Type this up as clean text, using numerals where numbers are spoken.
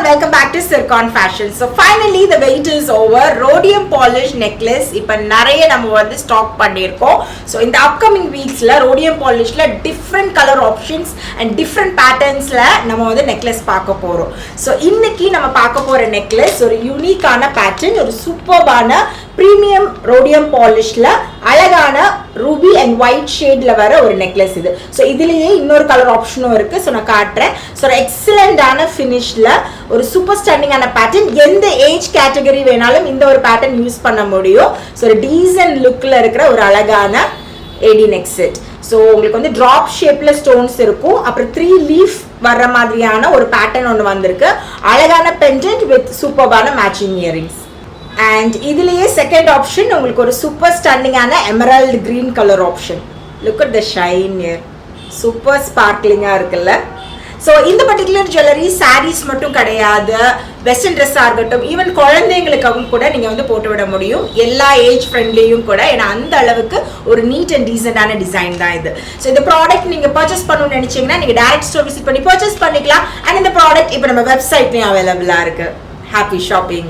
welcome back to Sircon Fashion. So finally the wait is over. Rhodium polish necklace இப்ப நிறைய நம்ம வந்து stock பண்ணியிருக்கோம். So in the upcoming weeksல rhodium polishல different color options and different patternsல நம்ம வந்து necklace பார்க்க போறோம். So இன்னைக்கு நம்ம பார்க்க போற necklace ஒரு யூனிக்கான pattern, ஒரு சூப்பர்பான premium rhodium polishல அழகான ruby and white shadeல வர ஒரு necklace இது. So இதுலயே இன்னொரு கலர் ஆப்ஷனும் இருக்கு. So நான் காட்டுறேன். So எக்ஸலண்டான ஃபினிஷ்ல ஒரு சூப்பர் ஸ்டாண்டிங்கான பேட்டர்ன், எந்த ஏஜ் கேட்டகரி வேணாலும் இந்த ஒரு பேட்டர்ன் யூஸ் பண்ண முடியும். ஸோ ஒரு டீசன்ட் லுக்ல இருக்கிற ஒரு அழகான ஏடி நெக் செட். ஸோ உங்களுக்கு வந்து ட்ராப் ஷேப்ல ஸ்டோன்ஸ் இருக்கும், அப்புறம் 3 லீஃப் வர்ற மாதிரியான ஒரு பேட்டர்ன் ஒன்று வந்திருக்கு. அழகான பெண்டன்ட் வித் சூப்பர்பான மேட்சிங் இயரிங்ஸ். அண்ட் இதுலயே செகண்ட் ஆப்ஷன் உங்களுக்கு ஒரு சூப்பர் ஸ்டாண்டிங்கான emerald green colour option. Look at the shine here, super ஸ்பார்க்லிங்கா இருக்குல்ல. ஸோ இந்த பர்டிகுலர் ஜுவல்லரி சாரீஸ் மட்டும் கிடையாது, வெஸ்டர்ன் ட்ரெஸ்ஸாக இருக்கட்டும், ஈவன் குழந்தைங்களுக்காகவும் கூட நீங்கள் வந்து போட்டு விட முடியும். எல்லா ஏஜ் ஃப்ரெண்ட்லியும் கூட, ஏன்னா அந்த அளவுக்கு ஒரு நீட் அண்ட் டீசெண்டான டிசைன் தான் இது. ஸோ இந்த ப்ராடக்ட் நீங்கள் பர்ச்சேஸ் பண்ணணும்னு நினச்சிங்கன்னா நீங்கள் டேரக்ட் ஸ்டோர் விசிட் பண்ணி பர்ச்சேஸ் பண்ணிக்கலாம். அண்ட் இந்த ப்ராடக்ட் இப்போ நம்ம வெப்சைட்லேயும் அவைலபிளாக இருக்குது. Happy shopping.